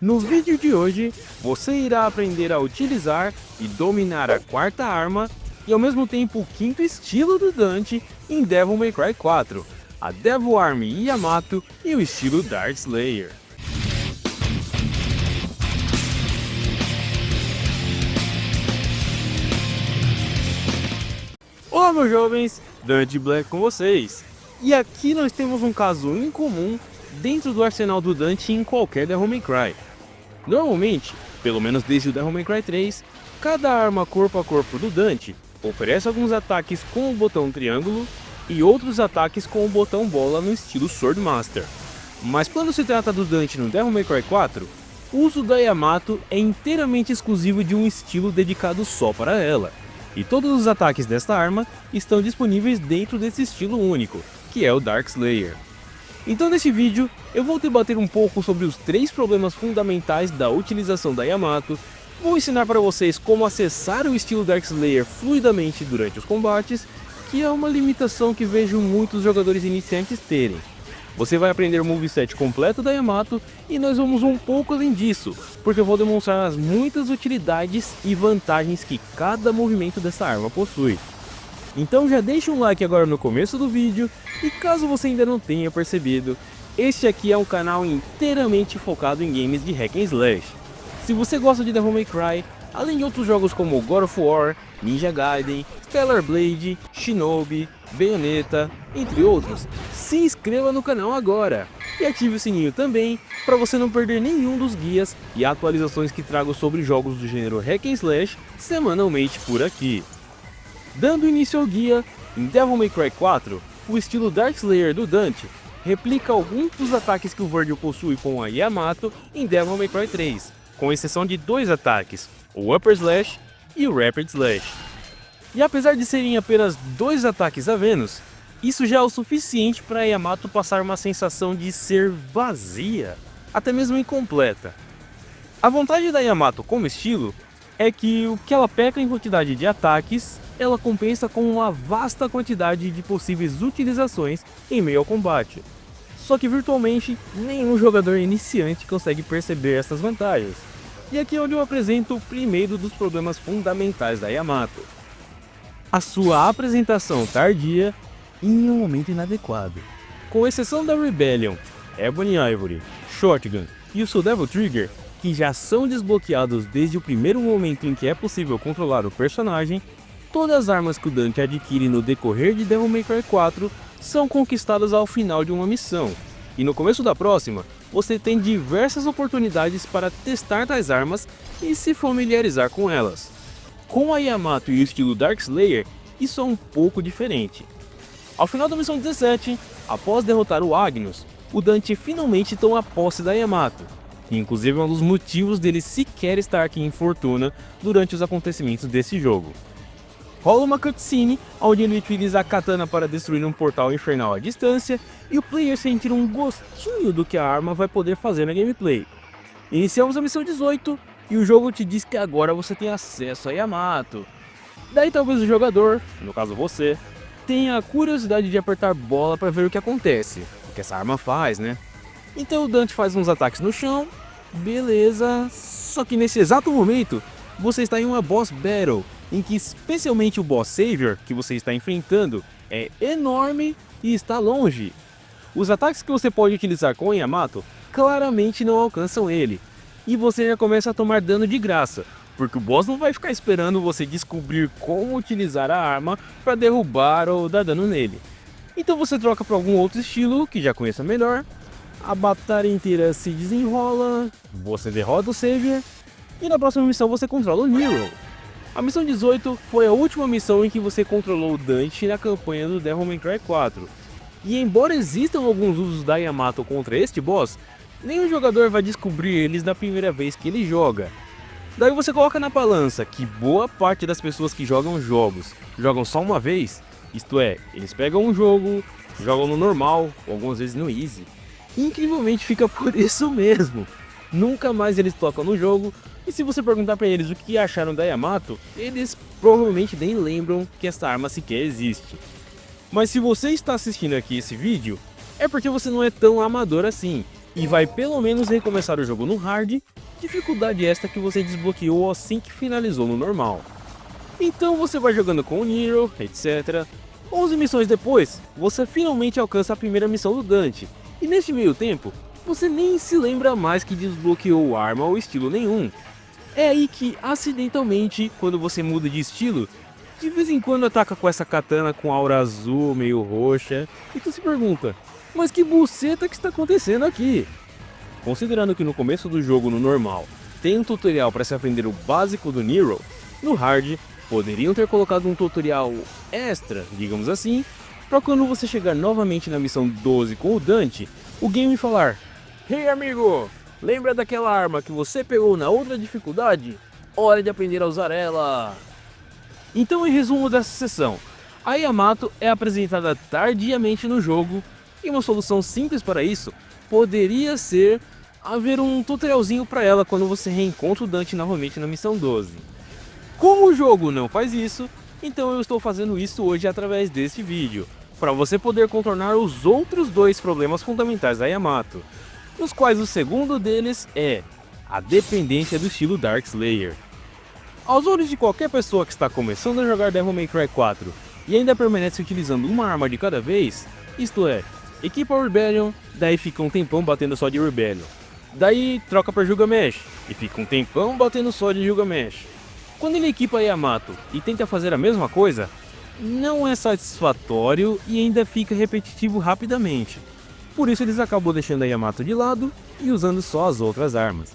No vídeo de hoje, você irá aprender a utilizar e dominar a quarta arma e ao mesmo tempo o quinto estilo do Dante em Devil May Cry 4, a Devil Army Yamato e o estilo Dark Slayer. Olá meus jovens, Dante Black com vocês. E aqui nós temos um caso incomum dentro do arsenal do Dante em qualquer Devil May Cry. Normalmente, pelo menos desde o Devil May Cry 3, cada arma corpo a corpo do Dante oferece alguns ataques com o botão triângulo e outros ataques com o botão bola no estilo Swordmaster. Mas quando se trata do Dante no Devil May Cry 4, o uso da Yamato é inteiramente exclusivo de um estilo dedicado só para ela, e todos os ataques desta arma estão disponíveis dentro desse estilo único, que é o Dark Slayer. Então nesse vídeo eu vou debater um pouco sobre os 3 problemas fundamentais da utilização da Yamato, vou ensinar para vocês como acessar o estilo Dark Slayer fluidamente durante os combates, que é uma limitação que vejo muitos jogadores iniciantes terem. Você vai aprender o moveset completo da Yamato e nós vamos um pouco além disso, porque eu vou demonstrar as muitas utilidades e vantagens que cada movimento dessa arma possui. Então já deixa um like agora no começo do vídeo, e caso você ainda não tenha percebido, este aqui é um canal inteiramente focado em games de hack and slash. Se você gosta de Devil May Cry, além de outros jogos como God of War, Ninja Gaiden, Stellar Blade, Shinobi, Bayonetta, entre outros, se inscreva no canal agora e ative o sininho também para você não perder nenhum dos guias e atualizações que trago sobre jogos do gênero hack and slash semanalmente por aqui. Dando início ao guia, em Devil May Cry 4, o estilo Dark Slayer do Dante replica alguns dos ataques que o Virgil possui com a Yamato em Devil May Cry 3, com exceção de 2 ataques, o Upper Slash e o Rapid Slash. E apesar de serem apenas 2 ataques a menos, isso já é o suficiente para a Yamato passar uma sensação de ser vazia, até mesmo incompleta. A vantagem da Yamato como estilo é que o que ela peca em quantidade de ataques, ela compensa com uma vasta quantidade de possíveis utilizações em meio ao combate. Só que virtualmente nenhum jogador iniciante consegue perceber essas vantagens. E aqui é onde eu apresento o primeiro dos problemas fundamentais da Yamato: a sua apresentação tardia e em um momento inadequado. Com exceção da Rebellion, Ebony Ivory, Shotgun e o Soul Devil Trigger, que já são desbloqueados desde o primeiro momento em que é possível controlar o personagem, todas as armas que o Dante adquire no decorrer de Devil May Cry 4 são conquistadas ao final de uma missão, e no começo da próxima, você tem diversas oportunidades para testar tais armas e se familiarizar com elas. Com a Yamato e o estilo Dark Slayer, isso é um pouco diferente. Ao final da missão 17, após derrotar o Agnus, o Dante finalmente toma posse da Yamato, e inclusive é um dos motivos dele sequer estar aqui em Fortuna durante os acontecimentos desse jogo. Rola uma cutscene onde ele utiliza a katana para destruir um portal infernal à distância e o player sentir um gostinho do que a arma vai poder fazer na gameplay. Iniciamos a missão 18 e o jogo te diz que agora você tem acesso a Yamato. Daí talvez o jogador, no caso você, tenha a curiosidade de apertar bola para ver o que acontece, o que essa arma faz, né? Então o Dante faz uns ataques no chão, beleza, só que nesse exato momento você está em uma boss battle, em que especialmente o boss Savior que você está enfrentando é enorme e está longe. Os ataques que você pode utilizar com o Yamato claramente não alcançam ele, e você já começa a tomar dano de graça, porque o boss não vai ficar esperando você descobrir como utilizar a arma para derrubar ou dar dano nele. Então você troca para algum outro estilo que já conheça melhor, a batalha inteira se desenrola, você derrota o Savior, e na próxima missão você controla o Nero. A missão 18 foi a última missão em que você controlou o Dante na campanha do Devil May Cry 4. E embora existam alguns usos da Yamato contra este boss, nenhum jogador vai descobrir eles na primeira vez que ele joga. Daí você coloca na balança que boa parte das pessoas que jogam jogos jogam só uma vez, isto é, eles pegam um jogo, jogam no normal, ou algumas vezes no easy, e incrivelmente fica por isso mesmo. Nunca mais eles tocam no jogo, e se você perguntar para eles o que acharam da Yamato, eles provavelmente nem lembram que essa arma sequer existe. Mas se você está assistindo aqui esse vídeo, é porque você não é tão amador assim, e vai pelo menos recomeçar o jogo no hard, dificuldade esta que você desbloqueou assim que finalizou no normal. Então você vai jogando com o Nero, etc. 11 missões depois, você finalmente alcança a primeira missão do Dante, e neste meio tempo, você nem se lembra mais que desbloqueou arma ou estilo nenhum. É aí que, acidentalmente, quando você muda de estilo, de vez em quando ataca com essa katana com aura azul, meio roxa, e tu se pergunta, mas que buceta que está acontecendo aqui? Considerando que no começo do jogo, no normal, tem um tutorial para se aprender o básico do Nero, no hard, poderiam ter colocado um tutorial extra, digamos assim, para quando você chegar novamente na missão 12 com o Dante, o game falar: "Hey amigo, lembra daquela arma que você pegou na outra dificuldade? Hora de aprender a usar ela!" Então, em resumo dessa sessão, a Yamato é apresentada tardiamente no jogo, e uma solução simples para isso poderia ser haver um tutorialzinho para ela quando você reencontra o Dante novamente na missão 12. Como o jogo não faz isso, então eu estou fazendo isso hoje através deste vídeo, para você poder contornar os outros dois problemas fundamentais da Yamato, nos quais o segundo deles é a dependência do estilo Darkslayer. Aos olhos de qualquer pessoa que está começando a jogar Devil May Cry 4 e ainda permanece utilizando uma arma de cada vez, isto é, equipa o Rebellion, daí fica um tempão batendo só de Rebellion, daí troca para Gilgamesh e fica um tempão batendo só de Gilgamesh. Quando ele equipa a Yamato e tenta fazer a mesma coisa, não é satisfatório e ainda fica repetitivo rapidamente. Por isso eles acabam deixando a Yamato de lado e usando só as outras armas.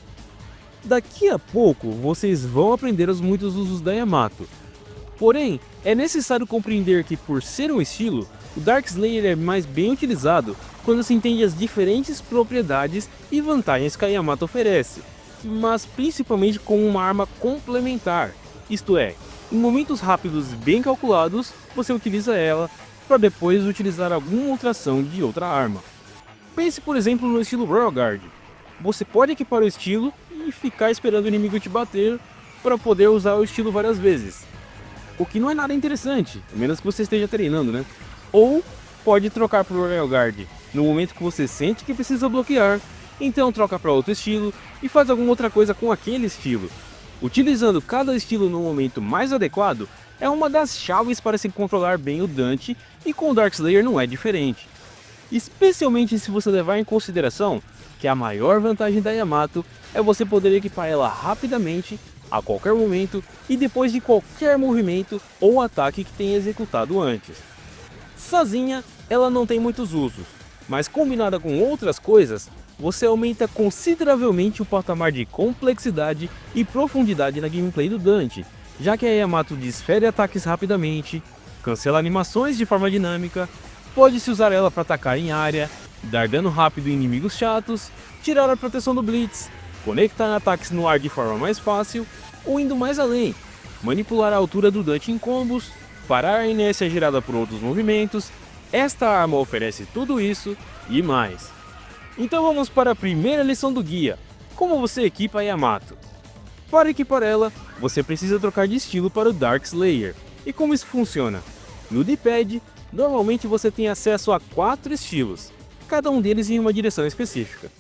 Daqui a pouco vocês vão aprender os muitos usos da Yamato. Porém, é necessário compreender que, por ser um estilo, o Darkslayer é mais bem utilizado quando se entende as diferentes propriedades e vantagens que a Yamato oferece, mas principalmente como uma arma complementar, isto é, em momentos rápidos e bem calculados, você utiliza ela para depois utilizar alguma outra ação de outra arma. Pense por exemplo no estilo Royal Guard. Você pode equipar o estilo e ficar esperando o inimigo te bater para poder usar o estilo várias vezes. O que não é nada interessante, a menos que você esteja treinando, né? Ou pode trocar para o Royal Guard no momento que você sente que precisa bloquear, então troca para outro estilo e faz alguma outra coisa com aquele estilo. Utilizando cada estilo no momento mais adequado é uma das chaves para se controlar bem o Dante, e com o Darkslayer não é diferente. Especialmente se você levar em consideração que a maior vantagem da Yamato é você poder equipar ela rapidamente, a qualquer momento e depois de qualquer movimento ou ataque que tenha executado antes. Sozinha, ela não tem muitos usos, mas combinada com outras coisas, você aumenta consideravelmente o patamar de complexidade e profundidade na gameplay do Dante, já que a Yamato desfere ataques rapidamente, cancela animações de forma dinâmica, pode-se usar ela para atacar em área, dar dano rápido em inimigos chatos, tirar a proteção do Blitz, conectar ataques no ar de forma mais fácil, ou indo mais além, manipular a altura do Dante em combos, parar a inércia gerada por outros movimentos. Esta arma oferece tudo isso e mais. Então vamos para a primeira lição do guia: como você equipa a Yamato. Para equipar ela, você precisa trocar de estilo para o Darkslayer. E como isso funciona? No D-pad, normalmente você tem acesso a 4 estilos, cada um deles em uma direção específica.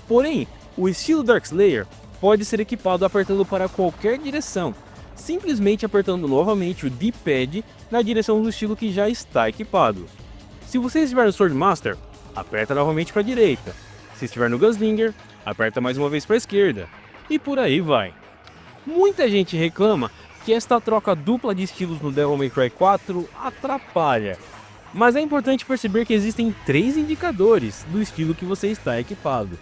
Porém, o estilo Darkslayer pode ser equipado apertando para qualquer direção, simplesmente apertando novamente o D-pad na direção do estilo que já está equipado. Se você estiver no Swordmaster, aperta novamente para a direita. Se estiver no Gunslinger, aperta mais uma vez para a esquerda. E por aí vai. Muita gente reclama que esta troca dupla de estilos no Devil May Cry 4 atrapalha. Mas é importante perceber que existem 3 indicadores do estilo que você está equipado.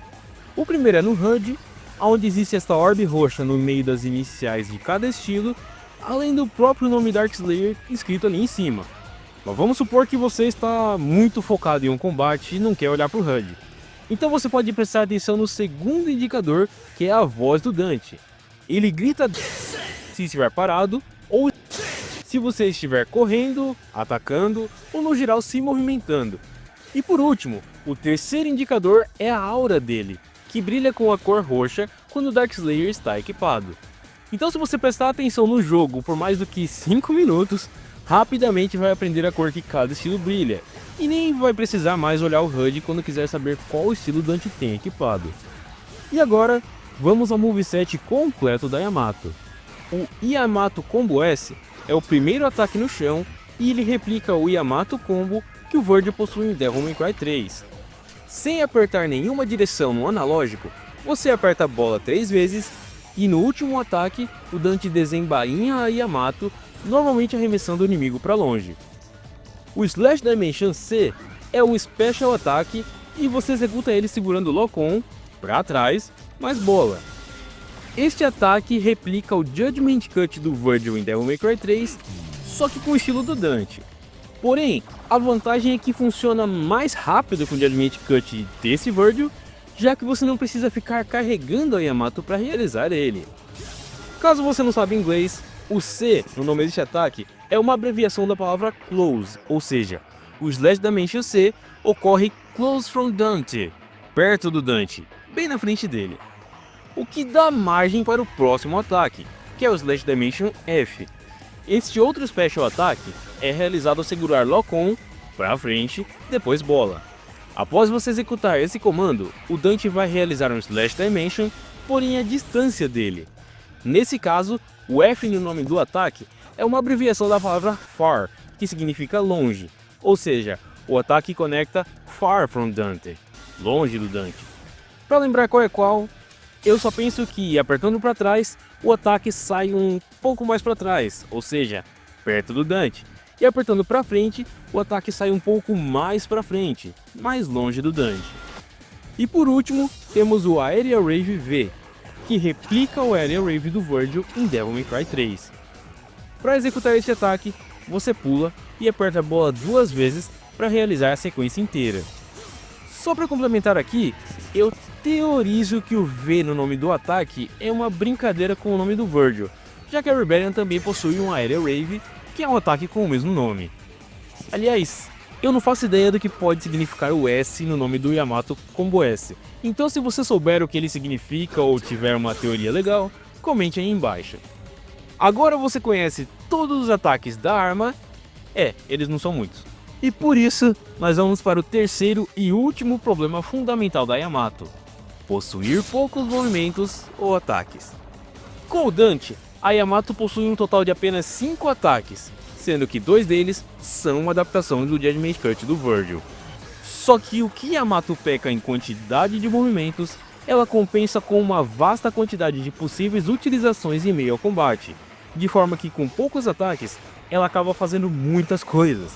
O primeiro é no HUD, onde existe esta orbe roxa no meio das iniciais de cada estilo, além do próprio nome Darkslayer escrito ali em cima. Mas vamos supor que você está muito focado em um combate e não quer olhar para o HUD. Então você pode prestar atenção no segundo indicador, que é a voz do Dante. Ele grita se estiver parado, ou se você estiver correndo, atacando ou no geral se movimentando. E por último, o terceiro indicador é a aura dele, que brilha com a cor roxa quando o Darkslayer está equipado. Então se você prestar atenção no jogo por mais do que 5 minutos, rapidamente vai aprender a cor que cada estilo brilha, e nem vai precisar mais olhar o HUD quando quiser saber qual estilo Dante tem equipado. E agora, vamos ao moveset completo da Yamato. O Yamato Combo S é o primeiro ataque no chão e ele replica o Yamato Combo que o Virgil possui em Devil May Cry 3. Sem apertar nenhuma direção no analógico, você aperta a bola 3 vezes e no último ataque o Dante desembainha a Yamato, normalmente arremessando o inimigo para longe. O Slash Dimension C é o Special Attack e você executa ele segurando o Lock-On para trás, mais bola. Este ataque replica o Judgment Cut do Virgil em Devil May Cry 3, só que com o estilo do Dante. Porém, a vantagem é que funciona mais rápido com o Judgment Cut desse Virgil, já que você não precisa ficar carregando a Yamato para realizar ele. Caso você não saiba inglês, o C no nome deste ataque é uma abreviação da palavra Close, ou seja, o Slash Dimension C ocorre Close from Dante, perto do Dante, bem na frente dele. O que dá margem para o próximo ataque, que é o Slash Dimension F. Este outro Special Attack é realizado ao segurar Lock-On para frente, depois bola. Após você executar esse comando, o Dante vai realizar um Slash Dimension, porém à distância dele. Nesse caso, o F no nome do ataque é uma abreviação da palavra Far, que significa longe, ou seja, o ataque conecta Far from Dante, longe do Dante. Para lembrar qual é qual, eu só penso que apertando para trás, o ataque sai um pouco mais para trás, ou seja, perto do Dante. E apertando para frente, o ataque sai um pouco mais para frente, mais longe do Dante. E por último, temos o Aerial Rave V, que replica o Aerial Rave do Virgil em Devil May Cry 3. Para executar este ataque, você pula e aperta a bola 2 vezes para realizar a sequência inteira. Só para complementar aqui, eu teorizo que o V no nome do ataque é uma brincadeira com o nome do Virgil, já que a Rebellion também possui um Aerial Rave, que é um ataque com o mesmo nome. Aliás, eu não faço ideia do que pode significar o S no nome do Yamato Combo S, então se você souber o que ele significa ou tiver uma teoria legal, comente aí embaixo. Agora você conhece todos os ataques da arma, eles não são muitos. E por isso, nós vamos para o terceiro e último problema fundamental da Yamato: possuir poucos movimentos ou ataques. Com o Dante, a Yamato possui um total de apenas 5 ataques, sendo que 2 deles são uma adaptação do Judgment Cut do Virgil. Só que o que Yamato peca em quantidade de movimentos, ela compensa com uma vasta quantidade de possíveis utilizações em meio ao combate, de forma que com poucos ataques, ela acaba fazendo muitas coisas.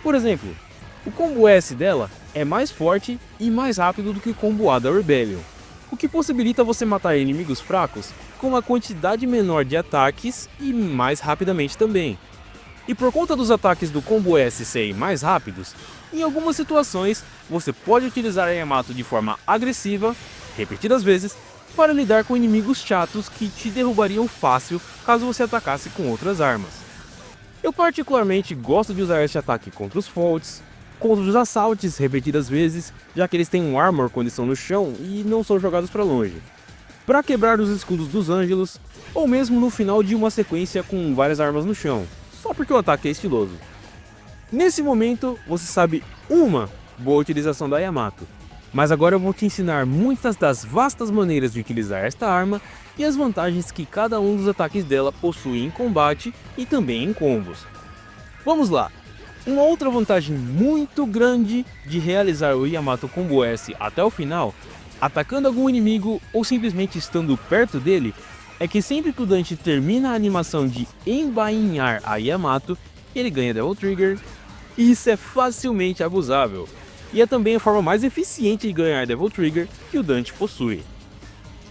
Por exemplo, o combo S dela é mais forte e mais rápido do que o combo A da Rebellion, o que possibilita você matar inimigos fracos com uma quantidade menor de ataques e mais rapidamente também. E por conta dos ataques do combo S serem mais rápidos, em algumas situações você pode utilizar a Yamato de forma agressiva, repetidas vezes, para lidar com inimigos chatos que te derrubariam fácil caso você atacasse com outras armas. Eu particularmente gosto de usar este ataque contra os Faults, contra os Assaults repetidas vezes, já que eles têm um armor quando estão no chão e não são jogados para longe, para quebrar os escudos dos Ângelos, ou mesmo no final de uma sequência com várias armas no chão, só porque o ataque é estiloso. Nesse momento, você sabe uma boa utilização da Yamato, mas agora eu vou te ensinar muitas das vastas maneiras de utilizar esta arma e as vantagens que cada um dos ataques dela possui em combate e também em combos. Vamos lá! Uma outra vantagem muito grande de realizar o Yamato Combo S até o final, atacando algum inimigo ou simplesmente estando perto dele, é que sempre que o Dante termina a animação de embainhar a Yamato, ele ganha Devil Trigger, e isso é facilmente abusável. E é também a forma mais eficiente de ganhar Devil Trigger que o Dante possui.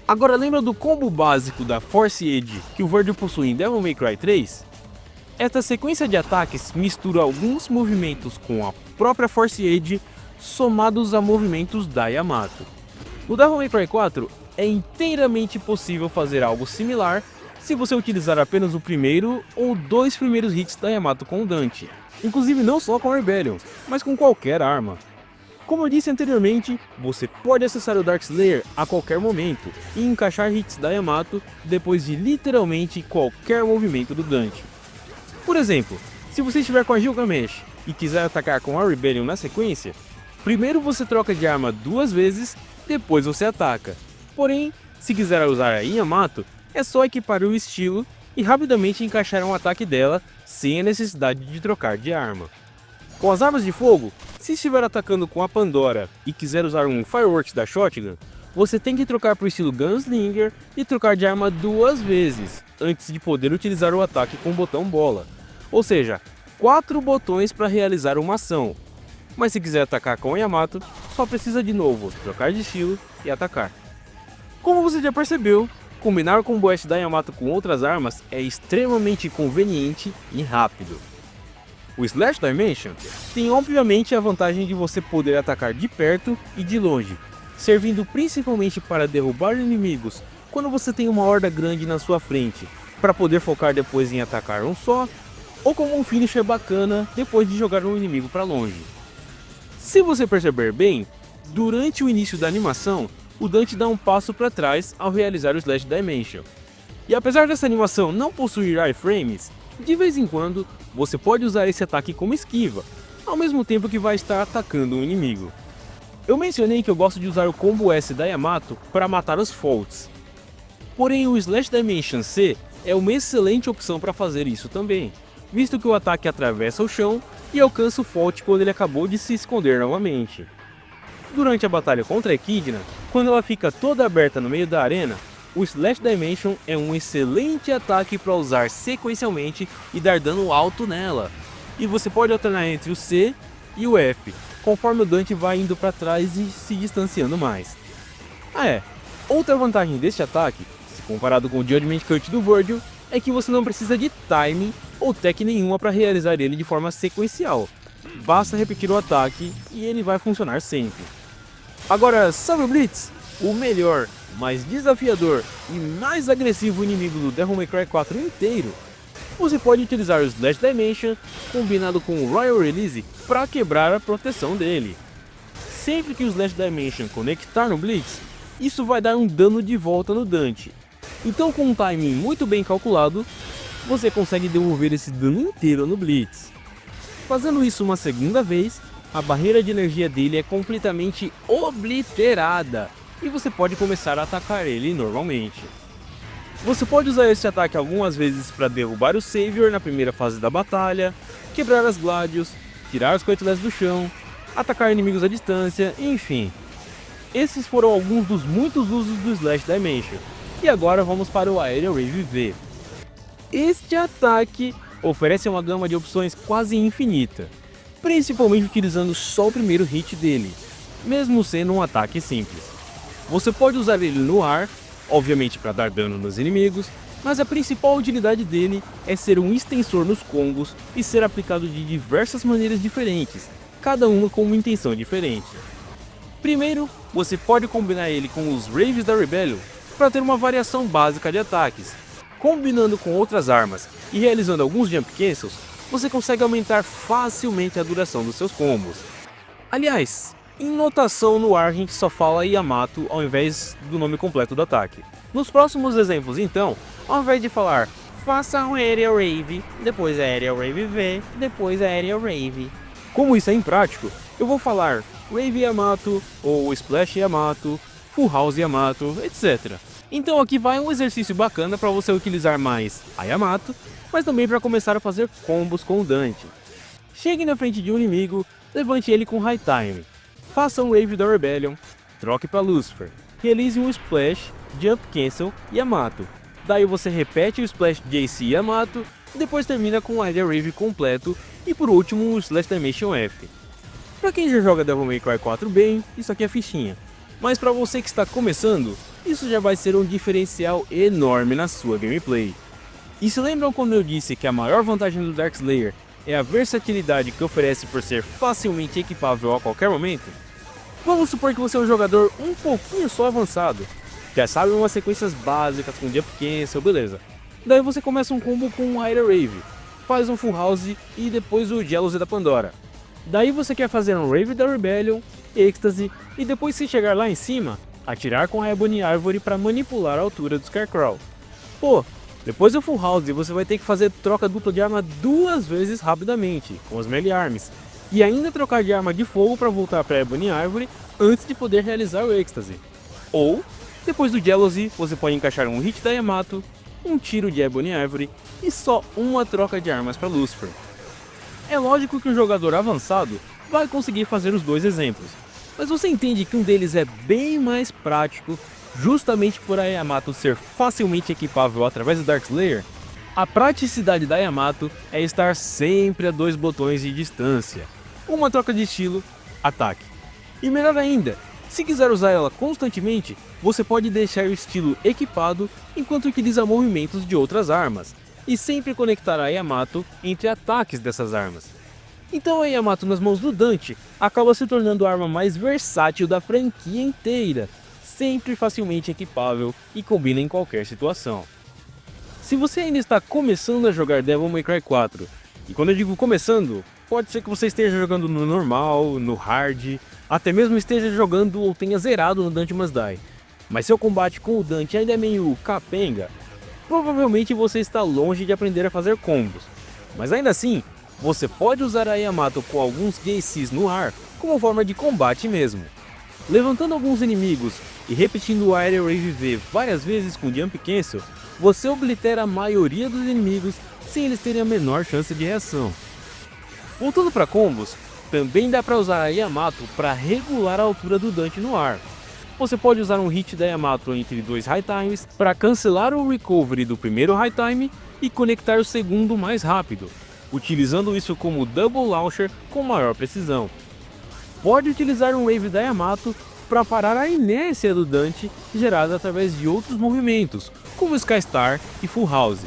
Agora lembra do combo básico da Force Edge que o Virgil possui em Devil May Cry 3? Esta sequência de ataques mistura alguns movimentos com a própria Force Edge somados a movimentos da Yamato. No Devil May Cry 4 é inteiramente possível fazer algo similar se você utilizar apenas o primeiro ou 2 primeiros hits da Yamato com o Dante, inclusive não só com a Rebellion, mas com qualquer arma. Como eu disse anteriormente, você pode acessar o Dark Slayer a qualquer momento e encaixar hits da Yamato depois de literalmente qualquer movimento do Dante. Por exemplo, Se você estiver com a Gilgamesh e quiser atacar com a Rebellion na sequência, primeiro você troca de arma 2 vezes, depois você ataca. Porém, se quiser usar a Yamato, é só equipar o estilo e rapidamente encaixar um ataque dela sem a necessidade de trocar de arma. Com as armas de fogo, se estiver atacando com a Pandora e quiser usar um Fireworks da Shotgun, você tem que trocar para o estilo Gunslinger e trocar de arma 2 vezes, antes de poder utilizar o ataque com o botão bola. Ou seja, 4 botões para realizar uma ação. Mas se quiser atacar com a Yamato, só precisa de novo trocar de estilo e atacar. Como você já percebeu, combinar o combo S da Yamato com outras armas é extremamente conveniente e rápido. O Slash Dimension tem obviamente a vantagem de você poder atacar de perto e de longe, servindo principalmente para derrubar inimigos quando você tem uma horda grande na sua frente, para poder focar depois em atacar um só, ou como um finisher bacana depois de jogar um inimigo para longe. Se você perceber bem, durante o início da animação, o Dante dá um passo para trás ao realizar o Slash Dimension. E apesar dessa animação não possuir iframes, de vez em quando você pode usar esse ataque como esquiva, ao mesmo tempo que vai estar atacando um inimigo. Eu mencionei que eu gosto de usar o combo S da Yamato para matar os faults. Porém o Slash Dimension C é uma excelente opção para fazer isso também, visto que o ataque atravessa o chão e alcança o fault quando ele acabou de se esconder novamente. Durante a batalha contra a Echidna, quando ela fica toda aberta no meio da arena, o Slash Dimension é um excelente ataque para usar sequencialmente e dar dano alto nela. E você pode alternar entre o C e o F, conforme o Dante vai indo para trás e se distanciando mais. Outra vantagem deste ataque, se comparado com o Judgment Cut do Virgil, é que você não precisa de timing ou tech nenhuma para realizar ele de forma sequencial. Basta repetir o ataque e ele vai funcionar sempre. Agora, sabe o Blitz? O melhor, mais desafiador e mais agressivo inimigo do Devil May Cry 4 inteiro. Você pode utilizar o Slash Dimension combinado com o Royal Release para quebrar a proteção dele. Sempre que o Slash Dimension conectar no Blitz, isso vai dar um dano de volta no Dante. Então com um timing muito bem calculado, você consegue devolver esse dano inteiro no Blitz. Fazendo isso uma segunda vez, a barreira de energia dele é completamente obliterada e você pode começar a atacar ele normalmente. Você pode usar esse ataque algumas vezes para derrubar o Savior na primeira fase da batalha, quebrar as Gladios, tirar os Coetless do chão, atacar inimigos à distância, enfim. Esses foram alguns dos muitos usos do Slash Dimension. E agora vamos para o Aerial Rave V. Este ataque oferece uma gama de opções quase infinita, principalmente utilizando só o primeiro hit dele, mesmo sendo um ataque simples. Você pode usar ele no ar, obviamente para dar dano nos inimigos, mas a principal utilidade dele é ser um extensor nos combos e ser aplicado de diversas maneiras diferentes, cada uma com uma intenção diferente. Primeiro, você pode combinar ele com os Raves da Rebellion para ter uma variação básica de ataques. Combinando com outras armas e realizando alguns jump cancels, você consegue aumentar facilmente a duração dos seus combos. Aliás, em notação no ar a gente só fala Yamato ao invés do nome completo do ataque. Nos próximos exemplos então, ao invés de falar faça um Aerial Rave, depois Aerial Rave V, depois Aerial Rave. Como isso é imprático, eu vou falar Rave Yamato ou Splash Yamato, Full House Yamato, etc. Então aqui vai um exercício bacana para você utilizar mais a Yamato, mas também para começar a fazer combos com o Dante. Chegue na frente de um inimigo, levante ele com High Time, faça um Rave da Rebellion, troque para Lucifer, realize um Splash, Jump Cancel Yamato. Daí você repete o Splash JC Yamato, depois termina com o Aerial Rave completo e por último o Slash Dimension F. Para quem já joga Devil May Cry 4 bem, isso aqui é fichinha. Mas para você que está começando, isso já vai ser um diferencial enorme na sua gameplay. E se lembram quando eu disse que a maior vantagem do Darkslayer é a versatilidade que oferece por ser facilmente equipável a qualquer momento? Vamos supor que você é um jogador um pouquinho só avançado, já sabe umas sequências básicas com Jump Cancel, beleza. Daí você começa um combo com um Aerial Rave, faz um Full House e depois o Jealousy da Pandora. Daí você quer fazer um Rave da Rebellion, Ecstasy e depois se chegar lá em cima, atirar com a Ebony Ivory para manipular a altura do Scarecrow. Pô, Depois do Full House, você vai ter que fazer troca dupla de arma 2 vezes rapidamente, com as Melee Arms, e ainda trocar de arma de fogo para voltar para Ebony Ivory antes de poder realizar o Ecstasy. Ou, depois do Jealousy, você pode encaixar um hit da Yamato, um tiro de Ebony Ivory e só uma troca de armas para Lucifer. É lógico que o jogador avançado vai conseguir fazer os dois exemplos, mas você entende que um deles é bem mais prático, justamente por a Yamato ser facilmente equipável através do Darkslayer. A praticidade da Yamato é estar sempre a 2 botões de distância, uma troca de estilo, ataque. E melhor ainda, se quiser usar ela constantemente, você pode deixar o estilo equipado enquanto utiliza movimentos de outras armas, e sempre conectar a Yamato entre ataques dessas armas. Então a Yamato nas mãos do Dante acaba se tornando a arma mais versátil da franquia inteira, sempre facilmente equipável e combina em qualquer situação. Se você ainda está começando a jogar Devil May Cry 4, e quando eu digo começando, pode ser que você esteja jogando no normal, no hard, até mesmo esteja jogando ou tenha zerado no Dante Must Die, mas seu combate com o Dante ainda é meio capenga, provavelmente você está longe de aprender a fazer combos, mas ainda assim, você pode usar a Yamato com alguns GCs no ar como forma de combate mesmo. Levantando alguns inimigos e repetindo o Aerial Wave V várias vezes com Jump Cancel, você oblitera a maioria dos inimigos sem eles terem a menor chance de reação. Voltando para combos, também dá para usar a Yamato para regular a altura do Dante no ar. Você pode usar um hit da Yamato entre 2 High Times para cancelar o recovery do primeiro High Time e conectar o segundo mais rápido, utilizando isso como Double Launcher com maior precisão. Pode utilizar um Wave da Yamato para parar a inércia do Dante gerada através de outros movimentos, como Skystar e Full House.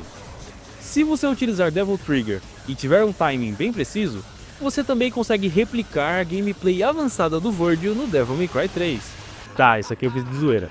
Se você utilizar Devil Trigger e tiver um timing bem preciso, você também consegue replicar a gameplay avançada do Virgil no Devil May Cry 3. Tá, isso aqui eu fiz de zoeira.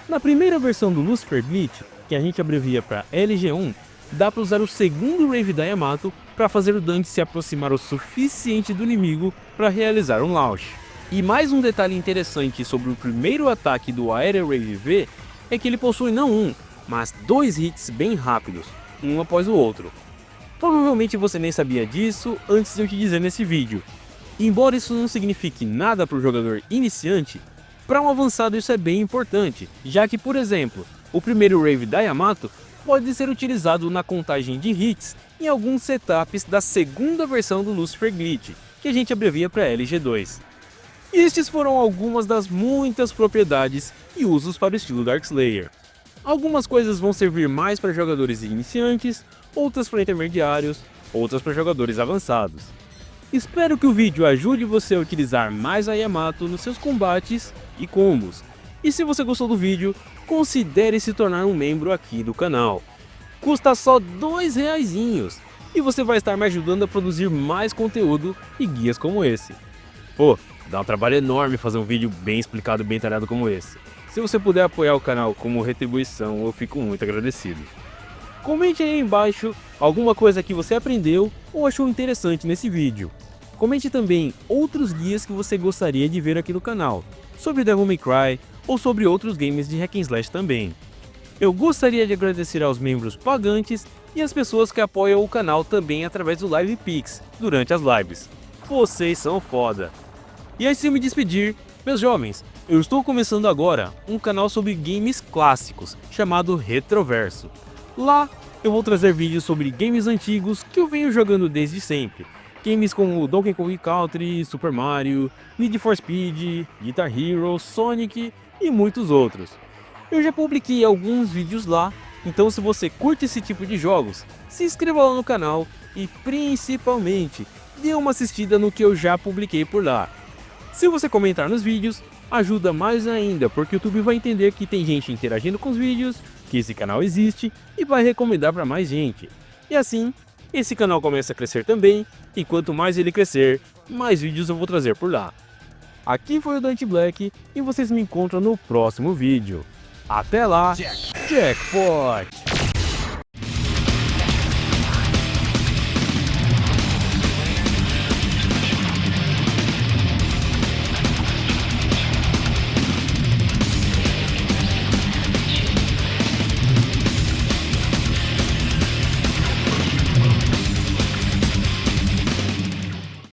Na primeira versão do Lucifer Glitch, que a gente abrevia para LG1, dá para usar o segundo Wave da Yamato para fazer o Dante se aproximar o suficiente do inimigo para realizar um launch. E mais um detalhe interessante sobre o primeiro ataque do Aerial Wave V é que ele possui não um, mas 2 hits bem rápidos, um após o outro. Provavelmente você nem sabia disso antes de eu te dizer nesse vídeo. E embora isso não signifique nada para o jogador iniciante, para um avançado isso é bem importante, já que, por exemplo, o primeiro Wave da Yamato pode ser utilizado na contagem de hits em alguns setups da segunda versão do Lucifer Glitch, que a gente abrevia para LG2. E estes foram algumas das muitas propriedades e usos para o estilo Darkslayer. Algumas coisas vão servir mais para jogadores iniciantes, outras para intermediários, outras para jogadores avançados. Espero que o vídeo ajude você a utilizar mais a Yamato nos seus combates e combos. E se você gostou do vídeo, considere se tornar um membro aqui do canal. Custa só R$2 e você vai estar me ajudando a produzir mais conteúdo e guias como esse. Pô, dá um trabalho enorme fazer um vídeo bem explicado, bem detalhado como esse. Se você puder apoiar o canal como retribuição, eu fico muito agradecido. Comente aí embaixo alguma coisa que você aprendeu ou achou interessante nesse vídeo. Comente também outros guias que você gostaria de ver aqui no canal, sobre Devil May Cry ou sobre outros games de Hack and Slash também. Eu gostaria de agradecer aos membros pagantes e às pessoas que apoiam o canal também através do Live Pix durante as lives. Vocês são foda! E antes de me despedir, meus jovens, eu estou começando agora um canal sobre games clássicos, chamado Retroverso. Lá eu vou trazer vídeos sobre games antigos que eu venho jogando desde sempre. Games como Donkey Kong Country, Super Mario, Need for Speed, Guitar Hero, Sonic e muitos outros. Eu já publiquei alguns vídeos lá, então se você curte esse tipo de jogos, se inscreva lá no canal e principalmente dê uma assistida no que eu já publiquei por lá. Se você comentar nos vídeos, ajuda mais ainda, porque o YouTube vai entender que tem gente interagindo com os vídeos, que esse canal existe e vai recomendar para mais gente. E assim, esse canal começa a crescer também, e quanto mais ele crescer, mais vídeos eu vou trazer por lá. Aqui foi o Dante Black e vocês me encontram no próximo vídeo. Até lá, Jackpot!